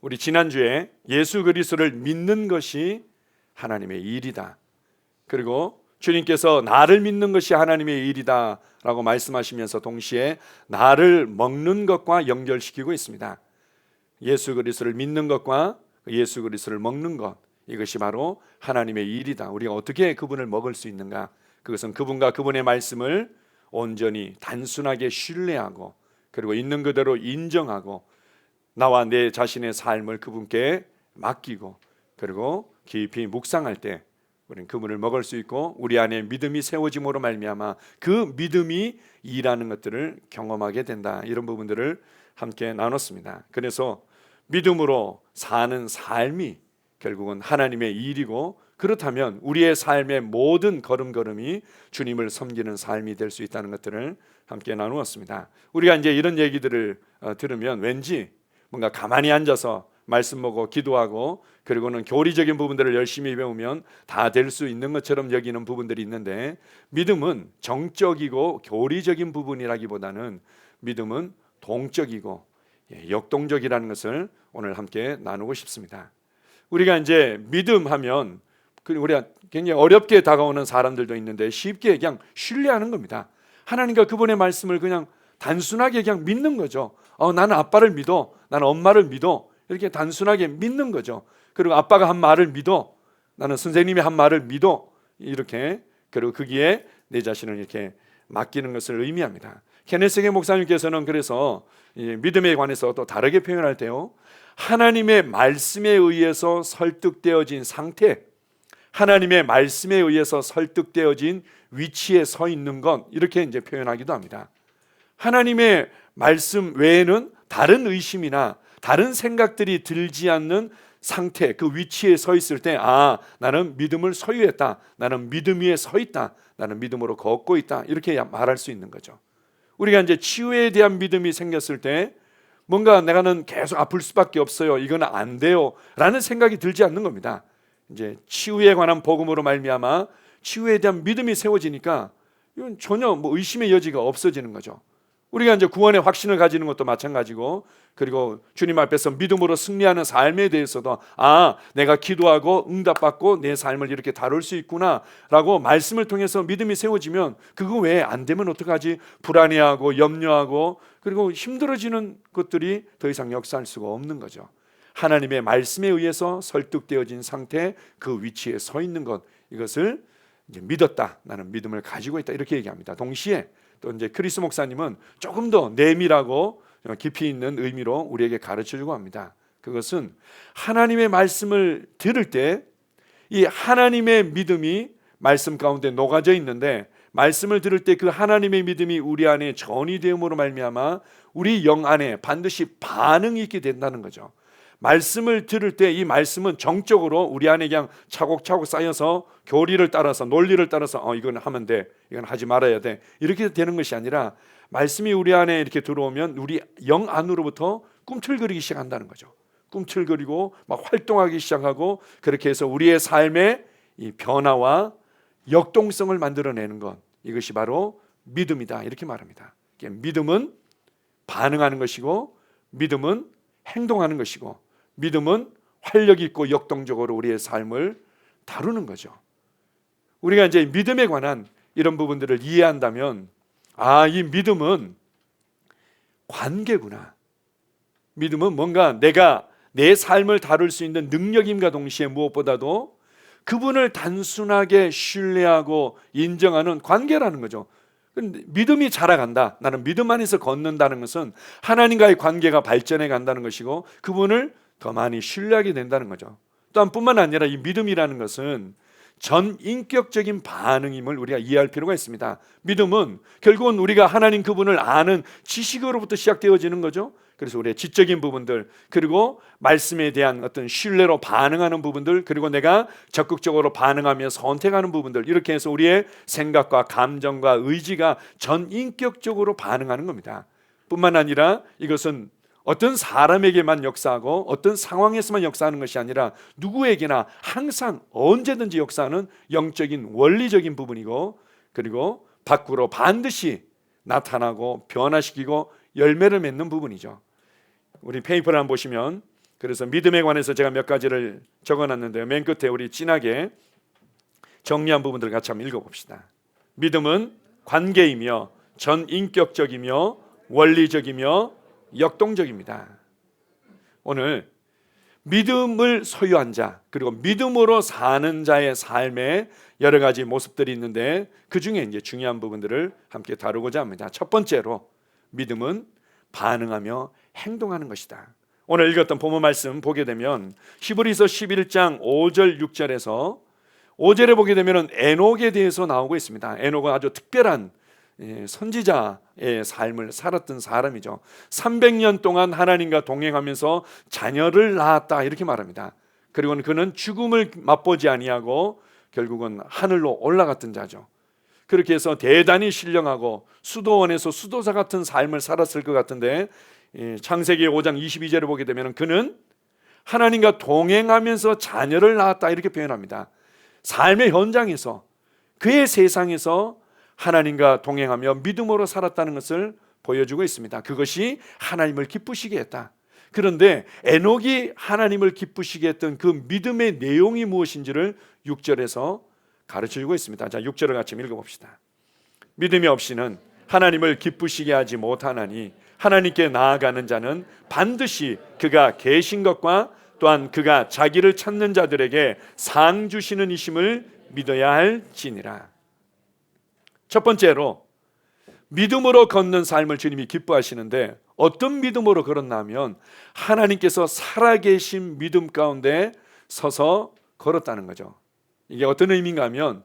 우리 지난주에 예수 그리스도를 믿는 것이 하나님의 일이다. 그리고 주님께서 나를 믿는 것이 하나님의 일이다 라고 말씀하시면서 동시에 나를 먹는 것과 연결시키고 있습니다. 예수 그리스도를 믿는 것과 예수 그리스도를 먹는 것, 이것이 바로 하나님의 일이다. 우리가 어떻게 그분을 먹을 수 있는가? 그것은 그분과 그분의 말씀을 온전히 단순하게 신뢰하고 그리고 있는 그대로 인정하고 나와 내 자신의 삶을 그분께 맡기고 그리고 깊이 묵상할 때 우리는 그분을 먹을 수 있고 우리 안에 믿음이 세워짐으로 말미암아 그 믿음이 일하는 것들을 경험하게 된다. 이런 부분들을 함께 나눴습니다. 그래서 믿음으로 사는 삶이 결국은 하나님의 일이고 그렇다면 우리의 삶의 모든 걸음걸음이 주님을 섬기는 삶이 될 수 있다는 것들을 함께 나누었습니다. 우리가 이제 이런 얘기들을 들으면 왠지 뭔가 가만히 앉아서 말씀 보고 기도하고 그리고는 교리적인 부분들을 열심히 배우면 다 될 수 있는 것처럼 여기는 부분들이 있는데 믿음은 정적이고 교리적인 부분이라기보다는 믿음은 동적이고 역동적이라는 것을 오늘 함께 나누고 싶습니다. 우리가 이제 믿음하면 우리가 굉장히 어렵게 다가오는 사람들도 있는데 쉽게 그냥 신뢰하는 겁니다. 하나님과 그분의 말씀을 그냥 단순하게 그냥 믿는 거죠. 나는 아빠를 믿어, 나는 엄마를 믿어, 이렇게 단순하게 믿는 거죠. 그리고 아빠가 한 말을 믿어, 나는 선생님이 한 말을 믿어, 이렇게. 그리고 거기에 내 자신을 이렇게 맡기는 것을 의미합니다. 케네스게 목사님께서는 그래서 믿음에 관해서 또 다르게 표현할 때요, 하나님의 말씀에 의해서 설득되어진 상태, 하나님의 말씀에 의해서 설득되어진 위치에 서 있는 것, 이렇게 이제 표현하기도 합니다. 하나님의 말씀 외에는 다른 의심이나 다른 생각들이 들지 않는 상태, 그 위치에 서 있을 때 나는 믿음을 소유했다, 나는 믿음 위에 서 있다, 나는 믿음으로 걷고 있다, 이렇게 말할 수 있는 거죠. 우리가 이제 치유에 대한 믿음이 생겼을 때 뭔가 내가는 계속 아플 수밖에 없어요, 이건 안 돼요 라는 생각이 들지 않는 겁니다. 이제 치유에 관한 복음으로 말미암아 치유에 대한 믿음이 세워지니까 이건 전혀 의심의 여지가 없어지는 거죠. 우리가 이제 구원의 확신을 가지는 것도 마찬가지고 그리고 주님 앞에서 믿음으로 승리하는 삶에 대해서도 내가 기도하고 응답받고 내 삶을 이렇게 다룰 수 있구나 라고 말씀을 통해서 믿음이 세워지면 그거 외에 안 되면 어떡하지? 불안해하고 염려하고 그리고 힘들어지는 것들이 더 이상 역사할 수가 없는 거죠. 하나님의 말씀에 의해서 설득되어진 상태, 그 위치에 서 있는 것, 이것을 이제 믿었다, 나는 믿음을 가지고 있다, 이렇게 얘기합니다. 동시에 또 이제 크리스 목사님은 조금 더 내밀하고 깊이 있는 의미로 우리에게 가르쳐주고 합니다. 그것은 하나님의 말씀을 들을 때 이 하나님의 믿음이 말씀 가운데 녹아져 있는데 말씀을 들을 때 그 하나님의 믿음이 우리 안에 전이 되음으로 말미암아 우리 영 안에 반드시 반응이 있게 된다는 거죠. 말씀을 들을 때 이 말씀은 정적으로 우리 안에 그냥 차곡차곡 쌓여서 교리를 따라서 논리를 따라서 이건 하면 돼, 이건 하지 말아야 돼, 이렇게 되는 것이 아니라 말씀이 우리 안에 이렇게 들어오면 우리 영 안으로부터 꿈틀거리기 시작한다는 거죠. 꿈틀거리고 막 활동하기 시작하고 그렇게 해서 우리의 삶의 이 변화와 역동성을 만들어내는 것, 이것이 바로 믿음이다, 이렇게 말합니다. 믿음은 반응하는 것이고 믿음은 행동하는 것이고 믿음은 활력 있고 역동적으로 우리의 삶을 다루는 거죠. 우리가 이제 믿음에 관한 이런 부분들을 이해한다면 이 믿음은 관계구나. 믿음은 뭔가 내가 내 삶을 다룰 수 있는 능력임과 동시에 무엇보다도 그분을 단순하게 신뢰하고 인정하는 관계라는 거죠. 믿음이 자라간다, 나는 믿음 안에서 걷는다는 것은 하나님과의 관계가 발전해 간다는 것이고 그분을 더 많이 신뢰하게 된다는 거죠. 또한 뿐만 아니라 이 믿음이라는 것은 전인격적인 반응임을 우리가 이해할 필요가 있습니다. 믿음은 결국은 우리가 하나님 그분을 아는 지식으로부터 시작되어지는 거죠. 그래서 우리의 지적인 부분들, 그리고 말씀에 대한 어떤 신뢰로 반응하는 부분들, 그리고 내가 적극적으로 반응하며 선택하는 부분들, 이렇게 해서 우리의 생각과 감정과 의지가 전인격적으로 반응하는 겁니다. 뿐만 아니라 이것은 어떤 사람에게만 역사하고 어떤 상황에서만 역사하는 것이 아니라 누구에게나 항상 언제든지 역사하는 영적인 원리적인 부분이고, 그리고 밖으로 반드시 나타나고 변화시키고 열매를 맺는 부분이죠. 우리 페이퍼를 한번 보시면 그래서 믿음에 관해서 제가 몇 가지를 적어놨는데요. 맨 끝에 우리 진하게 정리한 부분들을 같이 한번 읽어봅시다. 믿음은 관계이며 전인격적이며 원리적이며 역동적입니다. 오늘 믿음을 소유한 자, 그리고 믿음으로 사는 자의 삶에 여러 가지 모습들이 있는데 그 중에 이제 중요한 부분들을 함께 다루고자 합니다. 첫 번째로 믿음은 반응하며 행동하는 것이다. 오늘 읽었던 본문 말씀 보게 되면 히브리서 11장 5절 6절에서 5절에 보게 되면 에녹에 대해서 나오고 있습니다. 에녹은 아주 특별한 선지자의 삶을 살았던 사람이죠. 300년 동안 하나님과 동행하면서 자녀를 낳았다 이렇게 말합니다. 그리고 그는 죽음을 맛보지 아니하고 결국은 하늘로 올라갔던 자죠. 그렇게 해서 대단히 신령하고 수도원에서 수도사 같은 삶을 살았을 것 같은데 창세기 5장 22절을 보게 되면 그는 하나님과 동행하면서 자녀를 낳았다 이렇게 표현합니다. 삶의 현장에서 그의 세상에서 하나님과 동행하며 믿음으로 살았다는 것을 보여주고 있습니다. 그것이 하나님을 기쁘시게 했다. 그런데 에녹이 하나님을 기쁘시게 했던 그 믿음의 내용이 무엇인지를 6절에서 가르쳐주고 있습니다. 자, 6절을 같이 읽어봅시다. 믿음이 없이는 하나님을 기쁘시게 하지 못하나니 하나님께 나아가는 자는 반드시 그가 계신 것과 또한 그가 자기를 찾는 자들에게 상 주시는 이심을 믿어야 할지니라. 첫 번째로 믿음으로 걷는 삶을 주님이 기뻐하시는데 어떤 믿음으로 걸었나 하면 하나님께서 살아계신 믿음 가운데 서서 걸었다는 거죠. 이게 어떤 의미인가 하면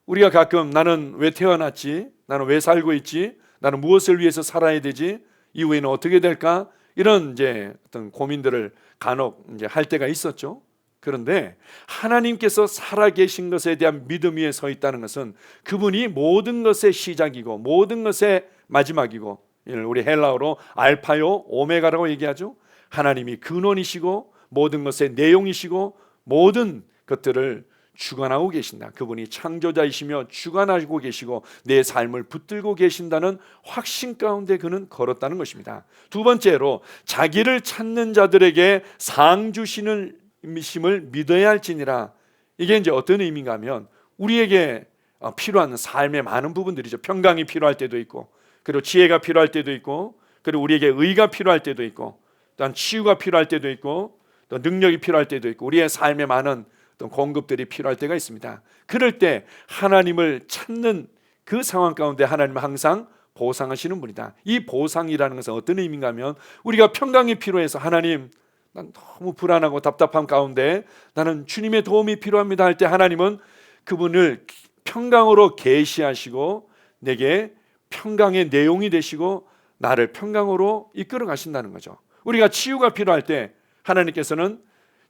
우리가 가끔 나는 왜 태어났지? 나는 왜 살고 있지? 나는 무엇을 위해서 살아야 되지? 이후에는 어떻게 될까? 이런 이제 어떤 고민들을 간혹 이제 할 때가 있었죠. 그런데 하나님께서 살아계신 것에 대한 믿음 위에 서 있다는 것은 그분이 모든 것의 시작이고 모든 것의 마지막이고 우리 헬라어로 알파요 오메가라고 얘기하죠. 하나님이 근원이시고 모든 것의 내용이시고 모든 것들을 주관하고 계신다. 그분이 창조자이시며 주관하고 계시고 내 삶을 붙들고 계신다는 확신 가운데 그는 걸었다는 것입니다. 두 번째로 자기를 찾는 자들에게 상 주시는 심을 믿어야 할지니라. 이게 이제 어떤 의미인가 하면 우리에게 필요한 삶의 많은 부분들이죠. 평강이 필요할 때도 있고 그리고 지혜가 필요할 때도 있고 그리고 우리에게 의가 필요할 때도 있고 또한 치유가 필요할 때도 있고 또 능력이 필요할 때도 있고 우리의 삶에 많은 어떤 공급들이 필요할 때가 있습니다. 그럴 때 하나님을 찾는 그 상황 가운데 하나님은 항상 보상하시는 분이다. 이 보상이라는 것은 어떤 의미인가 하면 우리가 평강이 필요해서 하나님 난 너무 불안하고 답답한 가운데 나는 주님의 도움이 필요합니다 할 때 하나님은 그분을 평강으로 계시하시고 내게 평강의 내용이 되시고 나를 평강으로 이끌어 가신다는 거죠. 우리가 치유가 필요할 때 하나님께서는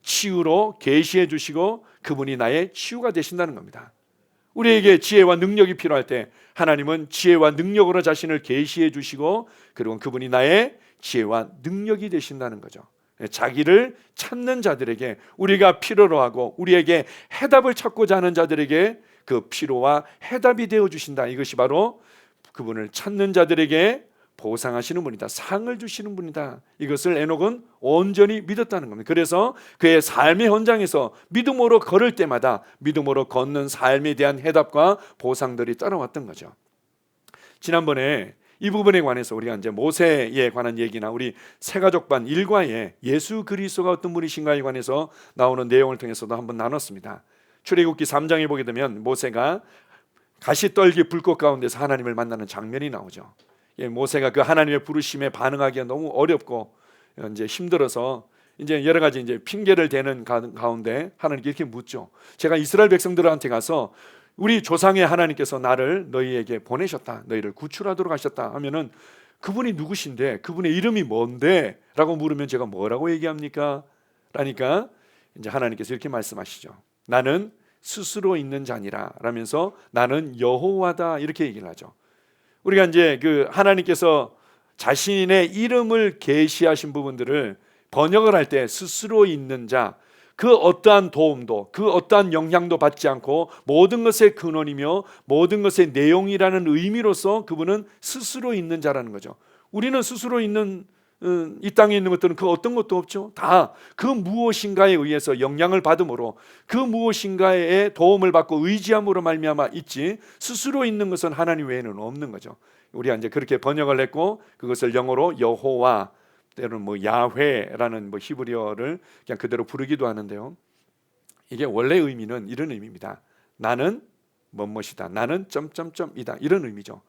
치유로 계시해 주시고 그분이 나의 치유가 되신다는 겁니다. 우리에게 지혜와 능력이 필요할 때 하나님은 지혜와 능력으로 자신을 계시해 주시고 그리고 그분이 나의 지혜와 능력이 되신다는 거죠. 자기를 찾는 자들에게 우리가 필요로 하고 우리에게 해답을 찾고자 하는 자들에게 그 필요와 해답이 되어 주신다. 이것이 바로 그분을 찾는 자들에게 보상하시는 분이다. 상을 주시는 분이다. 이것을 에녹은 온전히 믿었다는 겁니다. 그래서 그의 삶의 현장에서 믿음으로 걸을 때마다 믿음으로 걷는 삶에 대한 해답과 보상들이 따라왔던 거죠. 지난번에 이 부분에 관해서 우리가 이제 모세에 관한 얘기나 우리 새가족반 일과에 예수 그리스도가 어떤 분이신가에 관해서 나오는 내용을 통해서도 한번 나눴습니다. 출애굽기 3장에 보게 되면 모세가 가시떨기 불꽃 가운데서 하나님을 만나는 장면이 나오죠. 모세가 그 하나님의 부르심에 반응하기가 너무 어렵고 이제 힘들어서 이제 여러 가지 이제 핑계를 대는 가운데 하나님께 이렇게 묻죠. 제가 이스라엘 백성들한테 가서 우리 조상의 하나님께서 나를 너희에게 보내셨다. 너희를 구출하도록 하셨다 하면은 그분이 누구신데 그분의 이름이 뭔데? 라고 물으면 제가 뭐라고 얘기합니까? 라니까 이제 하나님께서 이렇게 말씀하시죠. 나는 스스로 있는 자니라 라면서 나는 여호와다 이렇게 얘기를 하죠. 우리가 이제 그 하나님께서 자신의 이름을 계시하신 부분들을 번역을 할 때 스스로 있는 자, 그 어떠한 도움도 그 어떠한 영향도 받지 않고 모든 것의 근원이며 모든 것의 내용이라는 의미로서 그분은 스스로 있는 자라는 거죠. 우리는 스스로 있는 이 땅에 있는 것들은 그 어떤 것도 없죠. 다 그 무엇인가에 의해서 영향을 받음으로, 그 무엇인가의 도움을 받고 의지함으로 말미암아 있지, 스스로 있는 것은 하나님 외에는 없는 거죠. 우리가 이제 그렇게 번역을 했고, 그것을 영어로 여호와, 때로는 뭐 야훼라는 뭐 히브리어를 그냥 그대로 부르기도 하는데요. 이게 원래 의미는 이런 의미입니다. 나는 뭐뭐이다, 나는 점점점이다, 이런 의미죠.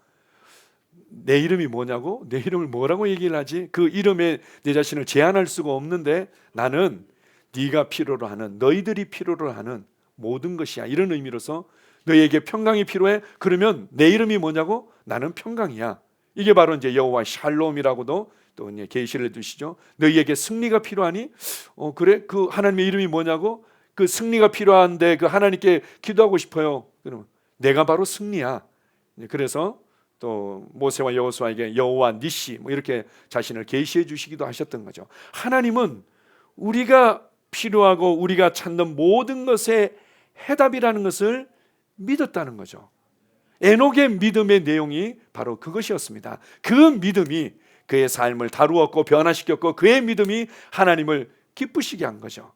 내 이름이 뭐냐고? 내 이름을 뭐라고 얘기를 하지? 그 이름에 내 자신을 제한할 수가 없는데, 나는 네가 필요로 하는, 너희들이 필요로 하는 모든 것이야, 이런 의미로서 너희에게 평강이 필요해? 그러면 내 이름이 뭐냐고? 나는 평강이야. 이게 바로 이제 여호와 샬롬이라고도 또 계시를 두시죠. 너희에게 승리가 필요하니? 그래? 그 하나님의 이름이 뭐냐고? 그 승리가 필요한데 그 하나님께 기도하고 싶어요. 그러면 내가 바로 승리야. 그래서 또 모세와 여호수아에게 여호와 니시 뭐 이렇게 자신을 계시해 주시기도 하셨던 거죠. 하나님은 우리가 필요하고 우리가 찾는 모든 것의 해답이라는 것을 믿었다는 거죠. 에녹의 믿음의 내용이 바로 그것이었습니다. 그 믿음이 그의 삶을 다루었고 변화시켰고, 그의 믿음이 하나님을 기쁘시게 한 거죠.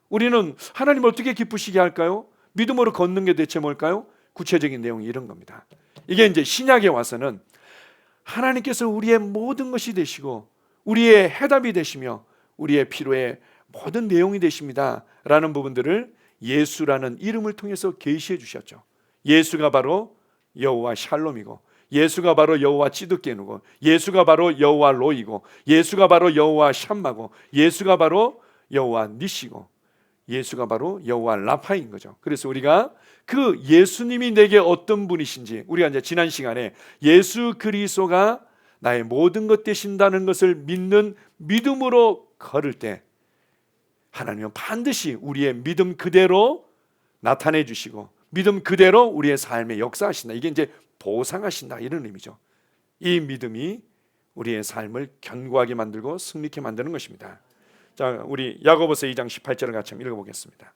우리는 하나님을 어떻게 기쁘시게 할까요? 믿음으로 걷는 게 대체 뭘까요? 구체적인 내용이 이런 겁니다. 이게 이제 신약에 와서는 하나님께서 우리의 모든 것이 되시고 우리의 해답이 되시며 우리의 필요의 모든 내용이 되십니다 라는 부분들을 예수라는 이름을 통해서 계시해 주셨죠. 예수가 바로 여호와 샬롬이고, 예수가 바로 여호와 찌드게누고, 예수가 바로 여호와 로이고, 예수가 바로 여호와 샴마고, 예수가 바로 여호와 니시고, 예수가 바로 여호와 라파인 거죠. 그래서 우리가 그 예수님이 내게 어떤 분이신지, 우리가 이제 지난 시간에 예수 그리스도가 나의 모든 것 되신다는 것을 믿는 믿음으로 걸을 때 하나님은 반드시 우리의 믿음 그대로 나타내 주시고 믿음 그대로 우리의 삶에 역사하신다. 이게 이제 보상하신다, 이런 의미죠. 이 믿음이 우리의 삶을 견고하게 만들고 승리케 만드는 것입니다. 자, 우리 야고보서 2장 18절을 같이 한번 읽어보겠습니다.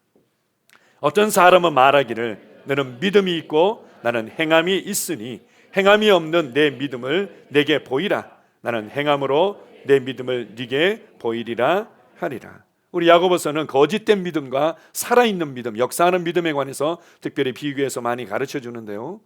어떤 사람은 말하기를 너는 믿음이 있고 나는 행함이 있으니 행함이 없는 내 믿음을 내게 보이라. 나는 행함으로 내 믿음을 네게 보이리라 하리라. 우리 야고보서는 거짓된 믿음과 살아있는 믿음, 역사하는 믿음에 관해서 특별히 비교해서 많이 가르쳐 주는데요.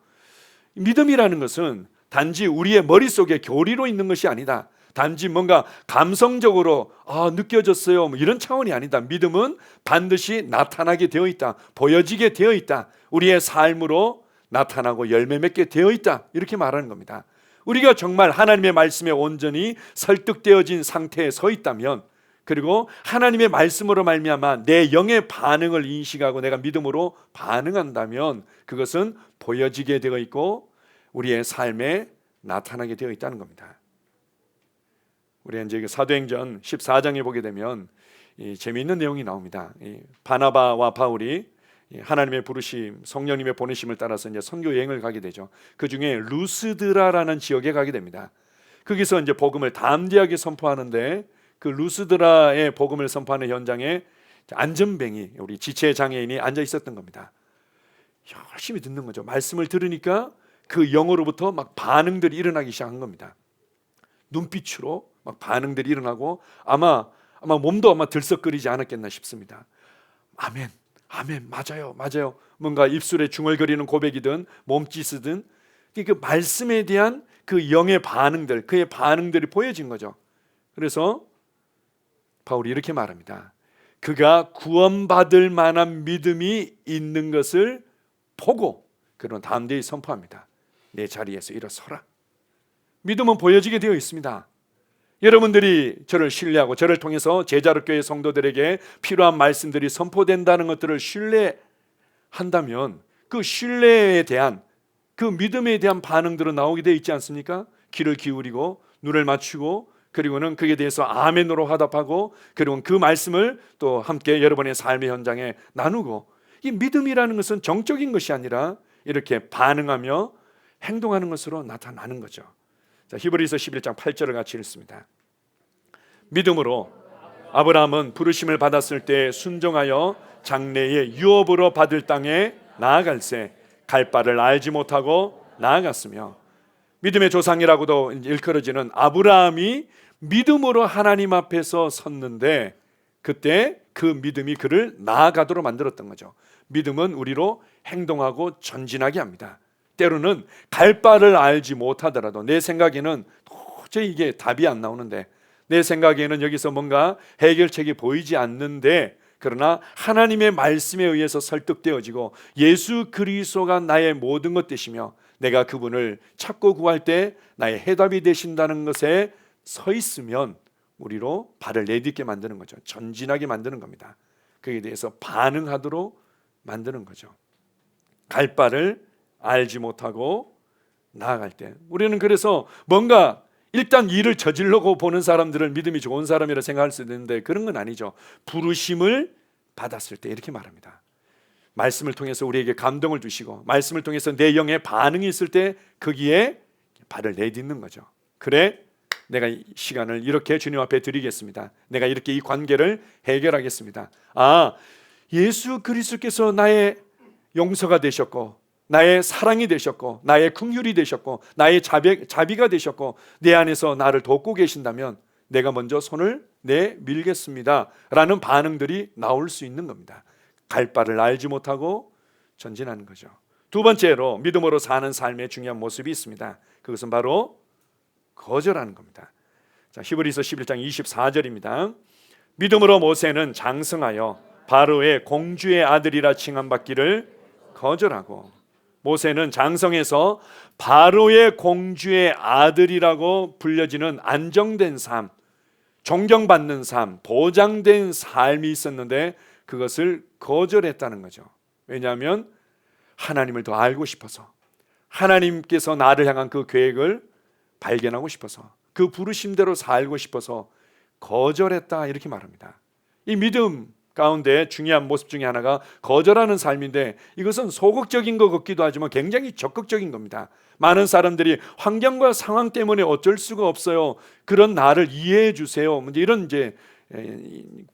믿음이라는 것은 단지 우리의 머릿속에 교리로 있는 것이 아니다. 단지 뭔가 감성적으로 느껴졌어요, 뭐 이런 차원이 아니다. 믿음은 반드시 나타나게 되어 있다, 보여지게 되어 있다, 우리의 삶으로 나타나고 열매 맺게 되어 있다, 이렇게 말하는 겁니다. 우리가 정말 하나님의 말씀에 온전히 설득되어진 상태에 서 있다면, 그리고 하나님의 말씀으로 말미암아 내 영의 반응을 인식하고 내가 믿음으로 반응한다면 그것은 보여지게 되어 있고 우리의 삶에 나타나게 되어 있다는 겁니다. 우리 이제 사도행전 14장에 보게 되면 재미있는 내용이 나옵니다. 바나바와 바울이 하나님의 부르심, 성령님의 보내심을 따라서 이제 선교 여행을 가게 되죠. 그 중에 루스드라라는 지역에 가게 됩니다. 거기서 이제 복음을 담대하게 선포하는데, 그 루스드라의 복음을 선포하는 현장에 안전뱅이, 우리 지체 장애인이 앉아 있었던 겁니다. 열심히 듣는 거죠. 말씀을 들으니까 그 영으로부터 막 반응들이 일어나기 시작한 겁니다. 눈빛으로 막 반응들이 일어나고 아마 몸도 아마 들썩거리지 않았겠나 싶습니다. 아멘, 아멘, 맞아요, 맞아요. 뭔가 입술에 중얼거리는 고백이든 몸짓이든 그 말씀에 대한 그 영의 반응들, 그의 반응들이 보여진 거죠. 그래서 바울이 이렇게 말합니다. 그가 구원받을 만한 믿음이 있는 것을 보고 그런 담대히 선포합니다. 내 자리에서 일어서라. 믿음은 보여지게 되어 있습니다. 여러분들이 저를 신뢰하고 저를 통해서 제자로 교회 성도들에게 필요한 말씀들이 선포된다는 것들을 신뢰한다면 그 신뢰에 대한, 그 믿음에 대한 반응들은 나오게 되어 있지 않습니까? 귀를 기울이고 눈을 맞추고, 그리고는 그에 대해서 아멘으로 화답하고, 그리고 그 말씀을 또 함께 여러분의 삶의 현장에 나누고, 이 믿음이라는 것은 정적인 것이 아니라 이렇게 반응하며 행동하는 것으로 나타나는 거죠. 자, 히브리서 11장 8절을 같이 읽습니다. 믿음으로 아브라함은 부르심을 받았을 때 순종하여 장래의 유업으로 받을 땅에 나아갈새 갈 바를 알지 못하고 나아갔으며, 믿음의 조상이라고도 일컬어지는 아브라함이 믿음으로 하나님 앞에서 섰는데 그때 그 믿음이 그를 나아가도록 만들었던 거죠. 믿음은 우리로 행동하고 전진하게 합니다. 때로는 갈 바를 알지 못하더라도 내 생각에는 도저히 이게 답이 안 나오는데, 내 생각에는 여기서 뭔가 해결책이 보이지 않는데, 그러나 하나님의 말씀에 의해서 설득되어지고 예수 그리스도가 나의 모든 것 되시며 내가 그분을 찾고 구할 때 나의 해답이 되신다는 것에 서 있으면 우리로 발을 내딛게 만드는 거죠. 전진하게 만드는 겁니다. 그에 대해서 반응하도록 만드는 거죠. 갈 바를 알지 못하고 나아갈 때 우리는 그래서 뭔가 일단 일을 저지르고 보는 사람들을 믿음이 좋은 사람이라 생각할 수 있는데 그런 건 아니죠. 부르심을 받았을 때 이렇게 말합니다. 말씀을 통해서 우리에게 감동을 주시고 말씀을 통해서 내 영에 반응이 있을 때 거기에 발을 내딛는 거죠. 그래, 내가 이 시간을 이렇게 주님 앞에 드리겠습니다. 내가 이렇게 이 관계를 해결하겠습니다. 예수 그리스도께서 나의 용서가 되셨고 나의 사랑이 되셨고 나의 긍휼이 되셨고 나의 자비가 되셨고 내 안에서 나를 돕고 계신다면 내가 먼저 손을 내밀겠습니다 라는 반응들이 나올 수 있는 겁니다. 갈 바를 알지 못하고 전진하는 거죠. 두 번째로 믿음으로 사는 삶의 중요한 모습이 있습니다. 그것은 바로 거절하는 겁니다. 자, 히브리서 11장 24절입니다. 믿음으로 모세는 장성하여 바로의 공주의 아들이라 칭함받기를 거절하고, 모세는 장성해서 바로의 공주의 아들이라고 불려지는 안정된 삶, 존경받는 삶, 보장된 삶이 있었는데 그것을 거절했다는 거죠. 왜냐하면 하나님을 더 알고 싶어서, 하나님께서 나를 향한 그 계획을 발견하고 싶어서, 그 부르심대로 살고 싶어서 거절했다 이렇게 말합니다. 이 믿음 가운데 중요한 모습 중에 하나가 거절하는 삶인데 이것은 소극적인 것 같기도 하지만 굉장히 적극적인 겁니다. 많은 사람들이 환경과 상황 때문에 어쩔 수가 없어요. 그런 나를 이해해 주세요. 이런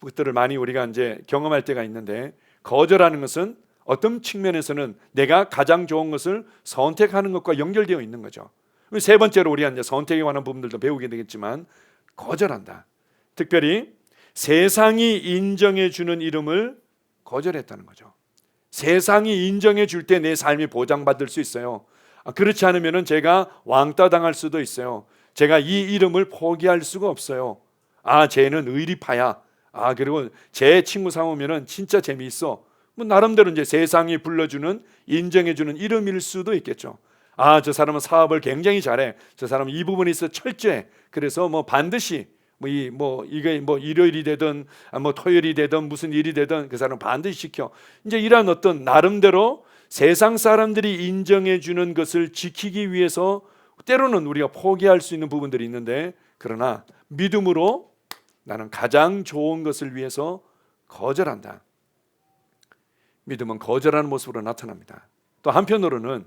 것들을 많이 우리가 경험할 때가 있는데, 거절하는 것은 어떤 측면에서는 내가 가장 좋은 것을 선택하는 것과 연결되어 있는 거죠. 세 번째로 우리가 선택에 관한 부분들도 배우게 되겠지만 거절한다. 특별히 세상이 인정해 주는 이름을 거절했다는 거죠. 세상이 인정해 줄 때 내 삶이 보장받을 수 있어요. 그렇지 않으면 제가 왕따 당할 수도 있어요. 제가 이 이름을 포기할 수가 없어요. 쟤는 의리파야. 그리고 제 친구 삼으면 진짜 재미있어. 나름대로 세상이 불러주는, 인정해주는 이름일 수도 있겠죠. 저 사람은 사업을 굉장히 잘해. 저 사람은 이 부분에 있어 철저해. 그래서 반드시 이게 일요일이 되든 토요일이 되든 무슨 일이 되든 그 사람은 반드시 지켜. 이러한 어떤 나름대로 세상 사람들이 인정해주는 것을 지키기 위해서 때로는 우리가 포기할 수 있는 부분들이 있는데, 그러나 믿음으로 나는 가장 좋은 것을 위해서 거절한다. 믿음은 거절하는 모습으로 나타납니다. 또 한편으로는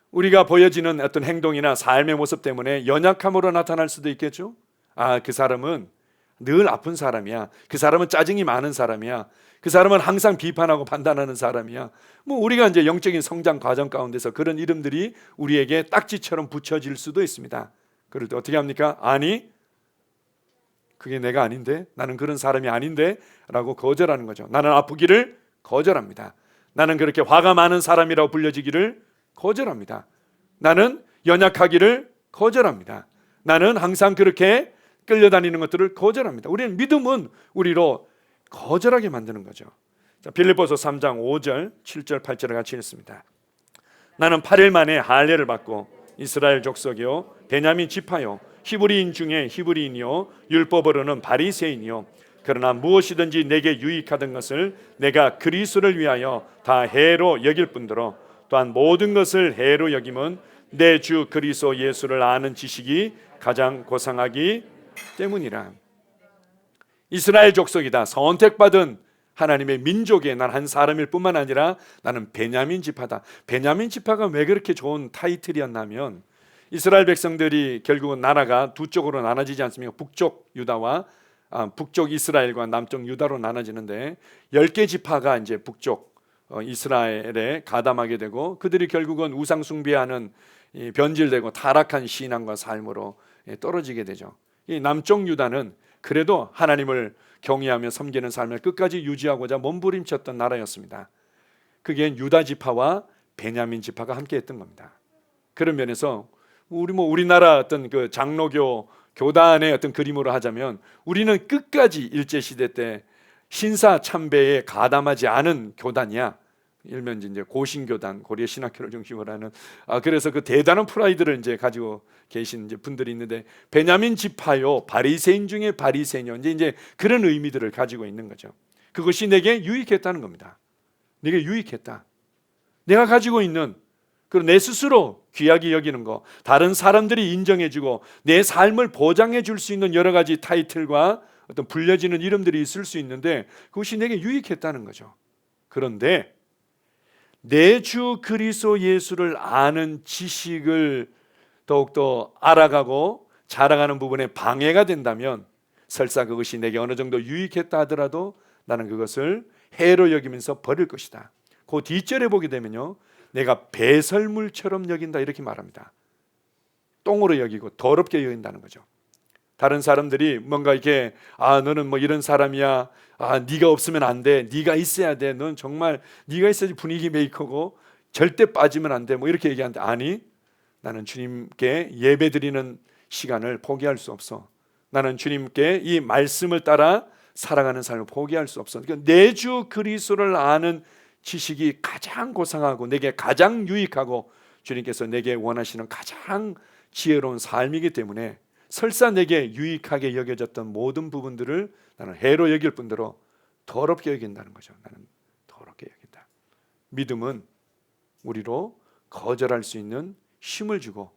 우리가 보여지는 어떤 행동이나 삶의 모습 때문에 연약함으로 나타날 수도 있겠죠. 그 사람은 늘 아픈 사람이야. 그 사람은 짜증이 많은 사람이야. 그 사람은 항상 비판하고 판단하는 사람이야. 우리가 영적인 성장 과정 가운데서 그런 이름들이 우리에게 딱지처럼 붙여질 수도 있습니다. 그럴 때 어떻게 합니까? 아니, 그게 내가 아닌데, 나는 그런 사람이 아닌데 라고 거절하는 거죠. 나는 아프기를 거절합니다. 나는 그렇게 화가 많은 사람이라고 불려지기를 거절합니다. 나는 연약하기를 거절합니다. 나는 항상 그렇게 끌려다니는 것들을 거절합니다. 우리는 믿음은 우리로 거절하게 만드는 거죠. 빌립보서 3장 5절 7절 8절을 같이 읽습니다. 나는 8일 만에 할례를 받고 이스라엘 족속이요 베냐민 지파요 히브리인 중에 히브리인이요 율법으로는 바리새인이요 그러나 무엇이든지 내게 유익하던 것을 내가 그리스도를 위하여 다 해로 여길 뿐더러 또한 모든 것을 해로 여김은 내 주 그리스도 예수를 아는 지식이 가장 고상하기 때문이라. 이스라엘 족속이다. 선택받은 하나님의 민족의 난 한 사람일 뿐만 아니라 나는 베냐민 지파다. 베냐민 지파가 왜 그렇게 좋은 타이틀이었냐면, 이스라엘 백성들이 결국은 나라가 두 쪽으로 나눠지지 않습니까? 북쪽 유다와 북쪽 이스라엘과 남쪽 유다로 나눠지는데 10개 지파가 북쪽 이스라엘에 가담하게 되고, 그들이 결국은 우상 숭배하는 변질되고 타락한 신앙과 삶으로 떨어지게 되죠. 이 남쪽 유다는 그래도 하나님을 경외하며 섬기는 삶을 끝까지 유지하고자 몸부림쳤던 나라였습니다. 그게 유다 지파와 베냐민 지파가 함께했던 겁니다. 그런 면에서 우리나라 어떤 그 장로교 교단의 어떤 그림으로 하자면 우리는 끝까지 일제 시대 때 신사 참배에 가담하지 않은 교단이야. 일면 이제 고신교단, 고려 신학교를 중심으로 하는 그래서 그 대단한 프라이드를 이제 가지고 계신 이제 분들이 있는데 베냐민 지파요 바리새인 중에 바리새인요 이제 그런 의미들을 가지고 있는 거죠. 그것이 내게 유익했다는 겁니다. 내게 유익했다. 내가 가지고 있는 그리고 내 스스로 귀하게 여기는 거, 다른 사람들이 인정해주고 내 삶을 보장해 줄 수 있는 여러 가지 타이틀과 어떤 불려지는 이름들이 있을 수 있는데 그것이 내게 유익했다는 거죠. 그런데 내 주 그리스도 예수를 아는 지식을 더욱더 알아가고 자라가는 부분에 방해가 된다면 설사 그것이 내게 어느 정도 유익했다 하더라도 나는 그것을 해로 여기면서 버릴 것이다. 그 뒷절에 보게 되면요, 내가 배설물처럼 여긴다 이렇게 말합니다. 똥으로 여기고 더럽게 여긴다는 거죠. 다른 사람들이 뭔가 이렇게 너는 뭐 이런 사람이야, 네가 없으면 안 돼, 네가 있어야 돼, 넌 정말 네가 있어야지 분위기 메이커고 절대 빠지면 안 돼, 뭐 이렇게 얘기하는데 아니, 나는 주님께 예배드리는 시간을 포기할 수 없어. 나는 주님께 이 말씀을 따라 살아가는 삶을 포기할 수 없어. 그러니까 내 주 그리스도를 아는 지식이 가장 고상하고 내게 가장 유익하고 주님께서 내게 원하시는 가장 지혜로운 삶이기 때문에 설사 내게 유익하게 여겨졌던 모든 부분들을 나는 해로 여길 뿐더러 더럽게 여긴다는 거죠. 나는 더럽게 여긴다. 믿음은 우리로 거절할 수 있는 힘을 주고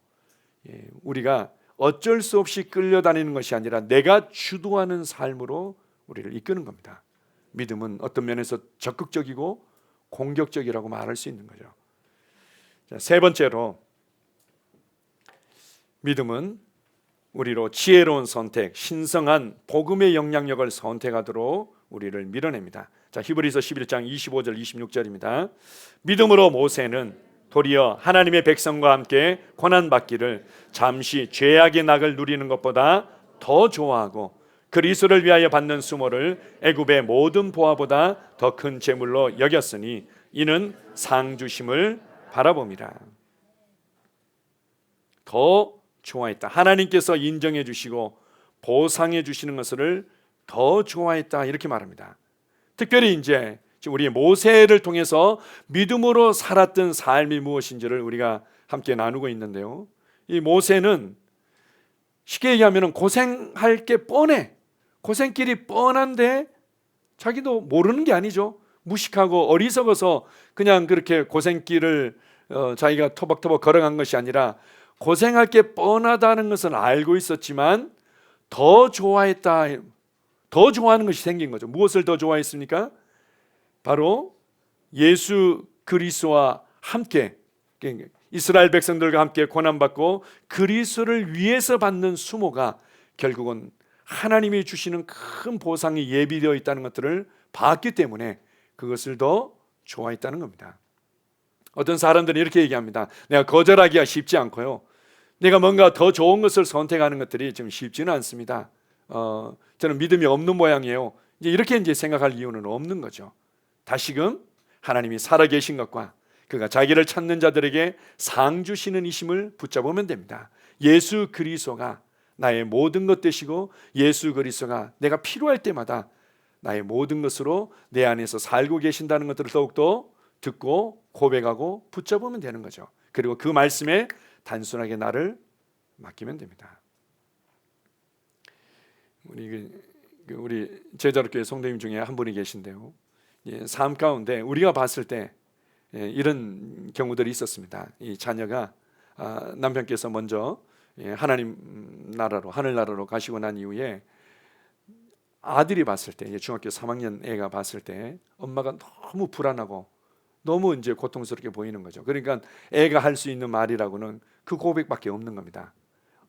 우리가 어쩔 수 없이 끌려다니는 것이 아니라 내가 주도하는 삶으로 우리를 이끄는 겁니다. 믿음은 어떤 면에서 적극적이고 공격적이라고 말할 수 있는 거죠. 자, 세 번째로 믿음은 우리로 지혜로운 선택, 신성한 복음의 영향력을 선택하도록 우리를 밀어냅니다. 자, 히브리서 11장 25절 26절입니다. 믿음으로 모세는 도리어 하나님의 백성과 함께 고난받기를 잠시 죄악의 낙을 누리는 것보다 더 좋아하고 그리스도를 위하여 받는 수모를 애굽의 모든 보화보다 더 큰 재물로 여겼으니 이는 상 주심을 바라봅니다. 더 좋아했다. 하나님께서 인정해 주시고 보상해 주시는 것을 더 좋아했다 이렇게 말합니다. 특별히 이제 우리 모세를 통해서 믿음으로 살았던 삶이 무엇인지를 우리가 함께 나누고 있는데요, 이 모세는 쉽게 얘기하면 고생할 게 뻔해. 고생길이 뻔한데 자기도 모르는 게 아니죠. 무식하고 어리석어서 그냥 그렇게 고생길을 자기가 토박토박 걸어간 것이 아니라 고생할 게 뻔하다는 것은 알고 있었지만 더 좋아했다. 더 좋아하는 것이 생긴 거죠. 무엇을 더 좋아했습니까? 바로 예수 그리스도와 함께 이스라엘 백성들과 함께 고난받고 그리스도를 위해서 받는 수모가 결국은 하나님이 주시는 큰 보상이 예비되어 있다는 것들을 봤기 때문에 그것을 더 좋아했다는 겁니다. 어떤 사람들은 이렇게 얘기합니다. 내가 거절하기가 쉽지 않고요, 내가 뭔가 더 좋은 것을 선택하는 것들이 좀 쉽지는 않습니다. 저는 믿음이 없는 모양이에요. 이렇게 생각할 이유는 없는 거죠. 다시금 하나님이 살아계신 것과 그가 자기를 찾는 자들에게 상 주시는 이심을 붙잡으면 됩니다. 예수 그리스도가 나의 모든 것 되시고 예수 그리스도가 내가 필요할 때마다 나의 모든 것으로 내 안에서 살고 계신다는 것들을 더욱더 듣고 고백하고 붙잡으면 되는 거죠. 그리고 그 말씀에 단순하게 나를 맡기면 됩니다. 우리 제자로교회 성도님 중에 한 분이 계신데요, 삶 가운데 우리가 봤을 때 이런 경우들이 있었습니다. 이 자녀가 남편께서 먼저 하나님 나라로 하늘나라로 가시고 난 이후에 아들이 봤을 때, 중학교 3학년 애가 봤을 때 엄마가 너무 불안하고 너무 고통스럽게 보이는 거죠. 그러니까 애가 할 수 있는 말이라고는 그 고백밖에 없는 겁니다.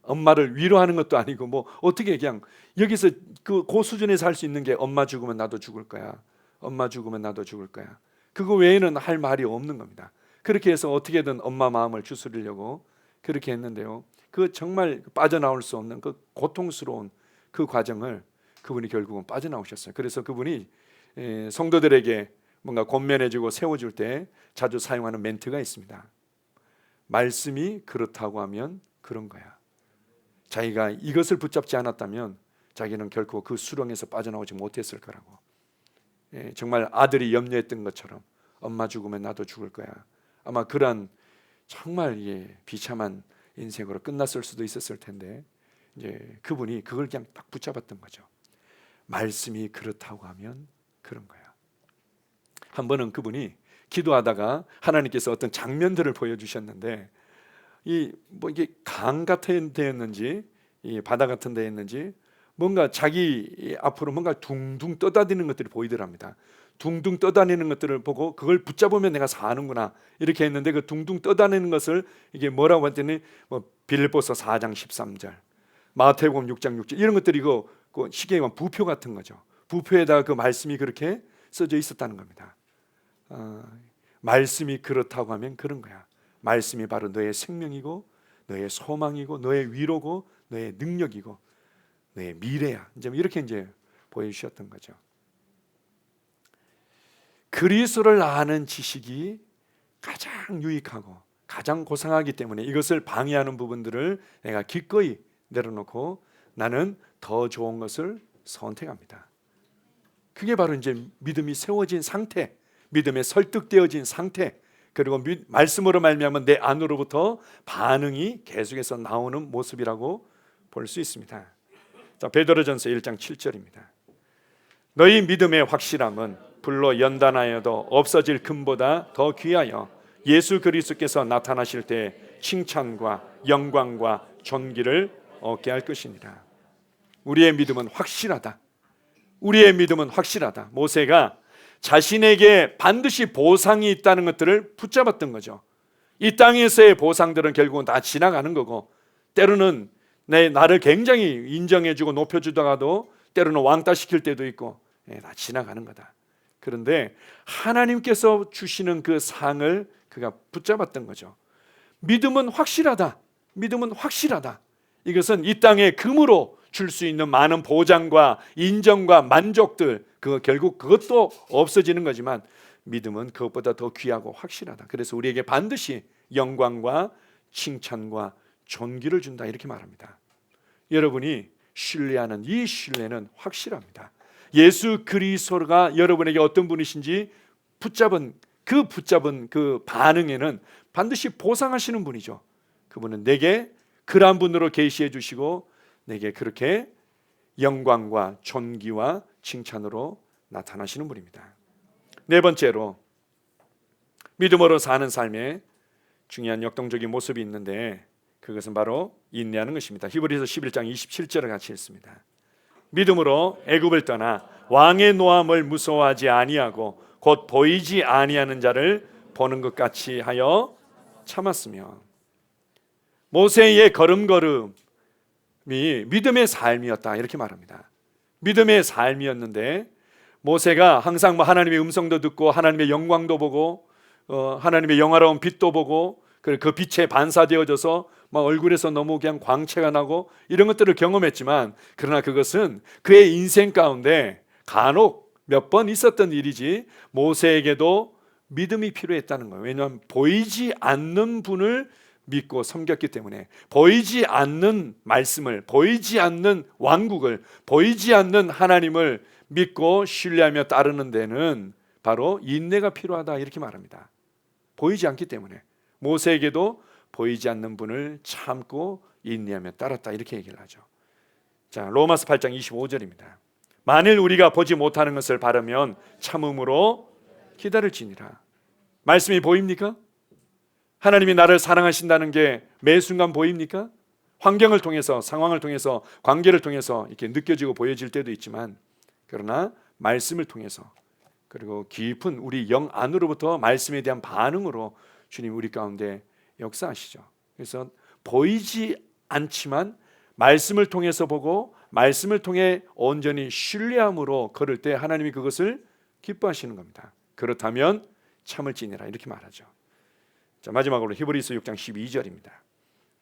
엄마를 위로하는 것도 아니고 뭐 어떻게 그냥 여기서 그 수준에서 할 수 있는 게 엄마 죽으면 나도 죽을 거야. 엄마 죽으면 나도 죽을 거야. 그거 외에는 할 말이 없는 겁니다. 그렇게 해서 어떻게든 엄마 마음을 추스르려고 그렇게 했는데요. 그 정말 빠져나올 수 없는 그 고통스러운 그 과정을 그분이 결국은 빠져나오셨어요. 그래서 그분이 성도들에게 뭔가 권면해주고 세워줄 때 자주 사용하는 멘트가 있습니다. 말씀이 그렇다고 하면 그런 거야. 자기가 이것을 붙잡지 않았다면 자기는 결코 그 수렁에서 빠져나오지 못했을 거라고. 정말 아들이 염려했던 것처럼 엄마 죽으면 나도 죽을 거야. 아마 그런 정말 비참한 인생으로 끝났을 수도 있었을 텐데 이제 그분이 그걸 그냥 딱 붙잡았던 거죠. 말씀이 그렇다고 하면 그런 거야. 한 번은 그분이 기도하다가 하나님께서 어떤 장면들을 보여주셨는데 이게 강 같은 데였는지 이 바다 같은 데였는지 뭔가 자기 앞으로 뭔가 둥둥 떠다니는 것들이 보이더랍니다. 둥둥 떠다니는 것들을 보고 그걸 붙잡으면 내가 사는구나 이렇게 했는데 그 둥둥 떠다니는 것을 이게 뭐라고 했더니 빌립보서 4장 13절, 마태복음 6장 6절 이런 것들이 그 시계에 부표 같은 거죠. 부표에다가 그 말씀이 그렇게 써져 있었다는 겁니다. 말씀이 그렇다고 하면 그런 거야. 말씀이 바로 너의 생명이고 너의 소망이고 너의 위로고 너의 능력이고 너의 미래야. 이렇게 보여주셨던 거죠. 그리스도를 아는 지식이 가장 유익하고 가장 고상하기 때문에 이것을 방해하는 부분들을 내가 기꺼이 내려놓고 나는 더 좋은 것을 선택합니다. 그게 바로 믿음이 세워진 상태, 믿음에 설득되어진 상태, 그리고 말씀으로 말미암아 내 안으로부터 반응이 계속해서 나오는 모습이라고 볼 수 있습니다. 자, 베드로전서 1장 7절입니다. 너희 믿음의 확실함은 불로 연단하여도 없어질 금보다 더 귀하여 예수 그리스도께서 나타나실 때 칭찬과 영광과 존귀를 얻게 할 것이니라. 우리의 믿음은 확실하다. 우리의 믿음은 확실하다. 모세가 자신에게 반드시 보상이 있다는 것들을 붙잡았던 거죠. 이 땅에서의 보상들은 결국은 다 지나가는 거고 때로는 나를 굉장히 인정해주고 높여주다가도 때로는 왕따시킬 때도 있고 다 지나가는 거다. 그런데 하나님께서 주시는 그 상을 그가 붙잡았던 거죠. 믿음은 확실하다. 믿음은 확실하다. 이것은 이 땅에 금으로 줄 수 있는 많은 보장과 인정과 만족들 결국 그것도 없어지는 거지만 믿음은 그것보다 더 귀하고 확실하다. 그래서 우리에게 반드시 영광과 칭찬과 존귀를 준다 이렇게 말합니다. 여러분이 신뢰하는 이 신뢰는 확실합니다. 예수 그리스도가 여러분에게 어떤 분이신지 붙잡은 그 반응에는 반드시 보상하시는 분이죠. 그분은 내게 그러한 분으로 계시해 주시고 내게 그렇게 영광과 존귀와 칭찬으로 나타나시는 분입니다. 네 번째로 믿음으로 사는 삶에 중요한 역동적인 모습이 있는데 그것은 바로 인내하는 것입니다. 히브리서 11장 27절을 같이 읽습니다. 믿음으로 애굽을 떠나 왕의 노함을 무서워하지 아니하고 곧 보이지 아니하는 자를 보는 것 같이 하여 참았으며. 모세의 걸음걸음이 믿음의 삶이었다 이렇게 말합니다. 믿음의 삶이었는데 모세가 항상 하나님의 음성도 듣고 하나님의 영광도 보고 하나님의 영화로운 빛도 보고 그 빛에 반사되어져서 얼굴에서 너무 그냥 광채가 나고 이런 것들을 경험했지만 그러나 그것은 그의 인생 가운데 간혹 몇 번 있었던 일이지 모세에게도 믿음이 필요했다는 거예요. 왜냐하면 보이지 않는 분을 믿고 섬겼기 때문에 보이지 않는 말씀을, 보이지 않는 왕국을, 보이지 않는 하나님을 믿고 신뢰하며 따르는 데는 바로 인내가 필요하다 이렇게 말합니다. 보이지 않기 때문에 모세에게도 보이지 않는 분을 참고 인내하며 따랐다 이렇게 얘기를 하죠. 자, 로마서 8장 25절입니다. 만일 우리가 보지 못하는 것을 바라면 참음으로 기다릴지니라. 말씀이 보입니까? 하나님이 나를 사랑하신다는 게 매 순간 보입니까? 환경을 통해서, 상황을 통해서, 관계를 통해서 이렇게 느껴지고 보여질 때도 있지만 그러나 말씀을 통해서 그리고 깊은 우리 영 안으로부터 말씀에 대한 반응으로 주님 우리 가운데 역사하시죠. 그래서 보이지 않지만 말씀을 통해서 보고 말씀을 통해 온전히 신뢰함으로 걸을 때 하나님이 그것을 기뻐하시는 겁니다. 그렇다면 참을지니라 이렇게 말하죠. 자, 마지막으로 히브리서 6장 12절입니다.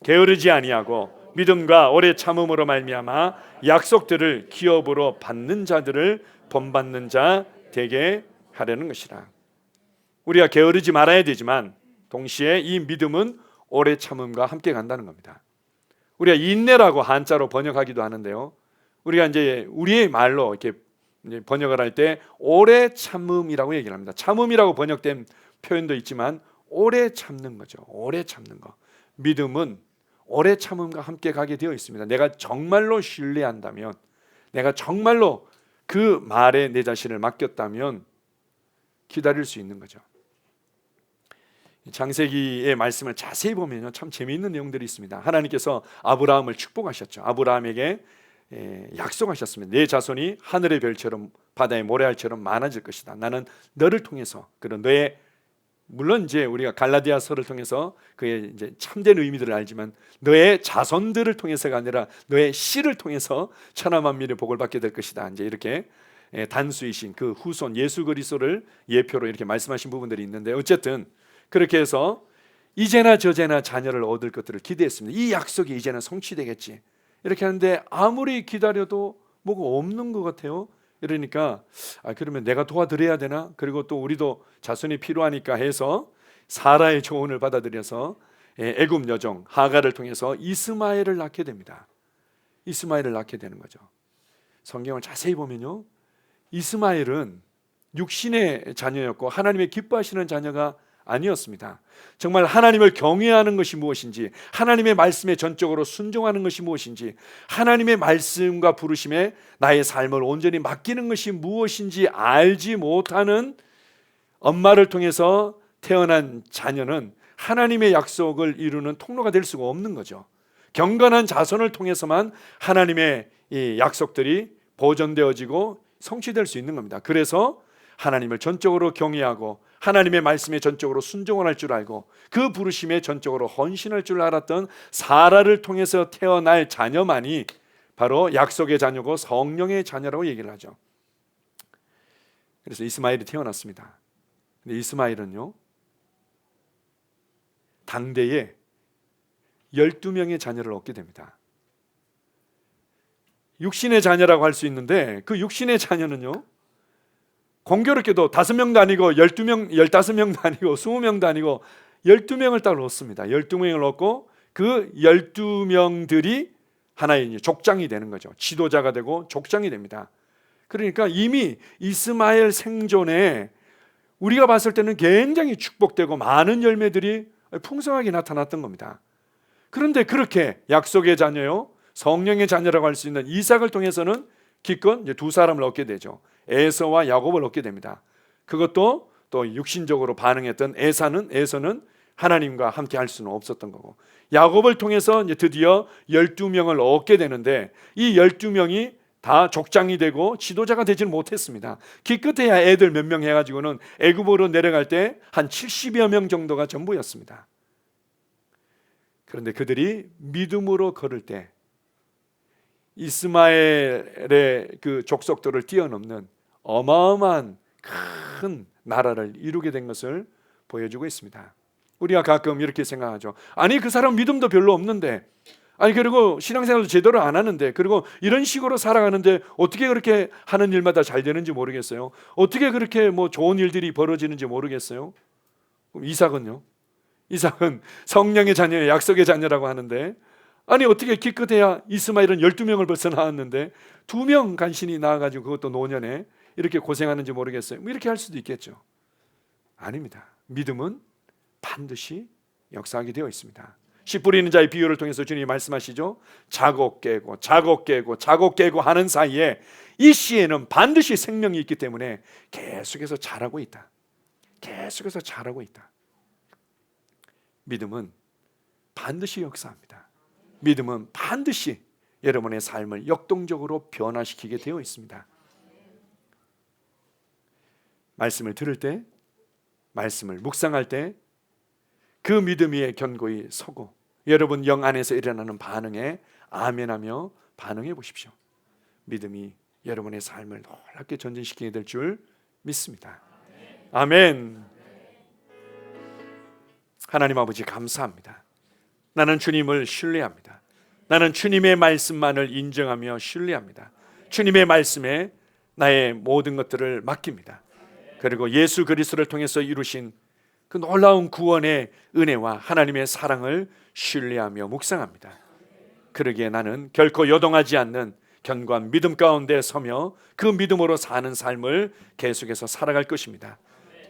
게으르지 아니하고 믿음과 오래 참음으로 말미암아 약속들을 기업으로 받는 자들을 본받는 자 되게 하려는 것이라. 우리가 게으르지 말아야 되지만 동시에 이 믿음은 오래 참음과 함께 간다는 겁니다. 우리가 인내라고 한자로 번역하기도 하는데요, 우리가 이제 우리의 말로 이렇게 번역을 할 때 오래 참음이라고 얘기를 합니다. 참음이라고 번역된 표현도 있지만 오래 참는 거죠. 오래 참는 거. 믿음은 오래 참음과 함께 가게 되어 있습니다. 내가 정말로 신뢰한다면, 내가 정말로 그 말에 내 자신을 맡겼다면 기다릴 수 있는 거죠. 창세기의 말씀을 자세히 보면요, 참 재미있는 내용들이 있습니다. 하나님께서 아브라함을 축복하셨죠. 아브라함에게 약속하셨습니다. 내 자손이 하늘의 별처럼 바다의 모래알처럼 많아질 것이다. 나는 너를 통해서, 그런 너의, 물론 이제 우리가 갈라디아서를 통해서 그의 이제 참된 의미들을 알지만 너의 자손들을 통해서가 아니라 너의 씨를 통해서 천하 만민의 복을 받게 될 것이다. 이제 이렇게 단수이신 그 후손 예수 그리스도를 예표로 이렇게 말씀하신 부분들이 있는데, 어쨌든 그렇게 해서 이제나 저제나 자녀를 얻을 것들을 기대했습니다. 이 약속이 이제는 성취되겠지 이렇게 하는데 아무리 기다려도 뭐가 없는 것 같아요. 이러니까 그러면 내가 도와드려야 되나? 그리고 또 우리도 자손이 필요하니까 해서 사라의 조언을 받아들여서 애굽 여종 하갈을 통해서 이스마엘을 낳게 됩니다. 이스마엘을 낳게 되는 거죠. 성경을 자세히 보면요, 이스마엘은 육신의 자녀였고 하나님의 기뻐하시는 자녀가 아니었습니다. 정말 하나님을 경외하는 것이 무엇인지, 하나님의 말씀에 전적으로 순종하는 것이 무엇인지, 하나님의 말씀과 부르심에 나의 삶을 온전히 맡기는 것이 무엇인지 알지 못하는 엄마를 통해서 태어난 자녀는 하나님의 약속을 이루는 통로가 될 수가 없는 거죠. 경건한 자손을 통해서만 하나님의 이 약속들이 보존되어지고 성취될 수 있는 겁니다. 그래서 하나님을 전적으로 경외하고 하나님의 말씀에 전적으로 순종을 할 줄 알고 그 부르심에 전적으로 헌신할 줄 알았던 사라를 통해서 태어날 자녀만이 바로 약속의 자녀고 성령의 자녀라고 얘기를 하죠. 그래서 이스마엘이 태어났습니다. 근데 이스마엘은요, 당대에 12명의 자녀를 얻게 됩니다. 육신의 자녀라고 할 수 있는데 그 육신의 자녀는요, 공교롭게도 5명도 아니고 12명, 15명도 아니고 20명도 아니고 12명을 딱 얻습니다. 12명을 얻고 그 12명들이 하나의 족장이 되는 거죠. 지도자가 되고 족장이 됩니다. 그러니까 이미 이스마엘 생존에 우리가 봤을 때는 굉장히 축복되고 많은 열매들이 풍성하게 나타났던 겁니다. 그런데 그렇게 약속의 자녀요, 성령의 자녀라고 할 수 있는 이삭을 통해서는 기껏 이제 두 사람을 얻게 되죠. 에서와 야곱을 얻게 됩니다. 그것도 또 육신적으로 반응했던 에서는 하나님과 함께 할 수는 없었던 거고, 야곱을 통해서 이제 드디어 12명을 얻게 되는데 이 12명이 다 족장이 되고 지도자가 되지는 못했습니다. 기껏해야 애들 몇 명 해가지고는 애굽으로 내려갈 때 한 70여 명 정도가 전부였습니다. 그런데 그들이 믿음으로 걸을 때 이스마엘의 그 족속들을 뛰어넘는 어마어마한 큰 나라를 이루게 된 것을 보여주고 있습니다. 우리가 가끔 이렇게 생각하죠. 아니 그 사람 믿음도 별로 없는데, 아니 그리고 신앙생활도 제대로 안 하는데, 그리고 이런 식으로 살아가는데 어떻게 그렇게 하는 일마다 잘 되는지 모르겠어요. 어떻게 그렇게 뭐 좋은 일들이 벌어지는지 모르겠어요. 그럼 이삭은요? 이삭은 성령의 자녀예요. 약속의 자녀라고 하는데, 아니 어떻게 기껏해야 이스마엘은 12명을 벌써 낳았는데 2명 간신히 낳아가지고 그것도 노년에 이렇게 고생하는지 모르겠어요. 뭐 이렇게 할 수도 있겠죠. 아닙니다. 믿음은 반드시 역사하게 되어 있습니다. 씨 뿌리는 자의 비유를 통해서 주님이 말씀하시죠. 자고 깨고 하는 사이에 이 씨에는 반드시 생명이 있기 때문에 계속해서 자라고 있다. 계속해서 자라고 있다. 믿음은 반드시 역사합니다. 믿음은 반드시 여러분의 삶을 역동적으로 변화시키게 되어 있습니다. 말씀을 들을 때, 말씀을 묵상할 때 그 믿음 위에 견고히 서고 여러분 영 안에서 일어나는 반응에 아멘하며 반응해 보십시오. 믿음이 여러분의 삶을 놀랍게 전진시키게 될 줄 믿습니다. 아멘. 하나님 아버지 감사합니다. 나는 주님을 신뢰합니다. 나는 주님의 말씀만을 인정하며 신뢰합니다. 주님의 말씀에 나의 모든 것들을 맡깁니다. 그리고 예수 그리스도를 통해서 이루신 그 놀라운 구원의 은혜와 하나님의 사랑을 신뢰하며 묵상합니다. 그러기에 나는 결코 요동하지 않는 견고한 믿음 가운데 서며 그 믿음으로 사는 삶을 계속해서 살아갈 것입니다.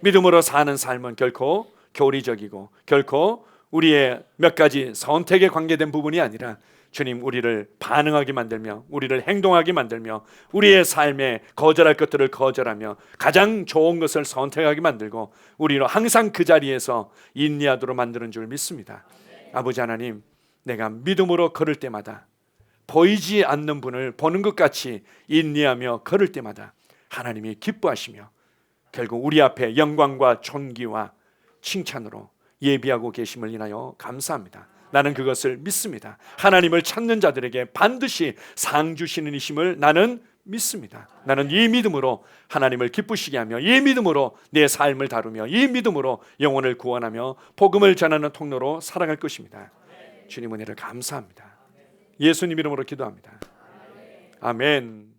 믿음으로 사는 삶은 결코 교리적이고 결코 우리의 몇 가지 선택에 관계된 부분이 아니라 주님 우리를 반응하게 만들며 우리를 행동하게 만들며 우리의 삶에 거절할 것들을 거절하며 가장 좋은 것을 선택하게 만들고 우리로 항상 그 자리에서 인내하도록 만드는 줄 믿습니다. 아버지 하나님, 내가 믿음으로 걸을 때마다 보이지 않는 분을 보는 것 같이 인내하며 걸을 때마다 하나님이 기뻐하시며 결국 우리 앞에 영광과 존귀와 칭찬으로 예비하고 계심을 인하여 감사합니다. 나는 그것을 믿습니다. 하나님을 찾는 자들에게 반드시 상 주시는 이심을 나는 믿습니다. 나는 이 믿음으로 하나님을 기쁘시게 하며 이 믿음으로 내 삶을 다루며 이 믿음으로 영혼을 구원하며 복음을 전하는 통로로 살아갈 것입니다. 주님 은혜를 감사합니다. 예수님 이름으로 기도합니다. 아멘.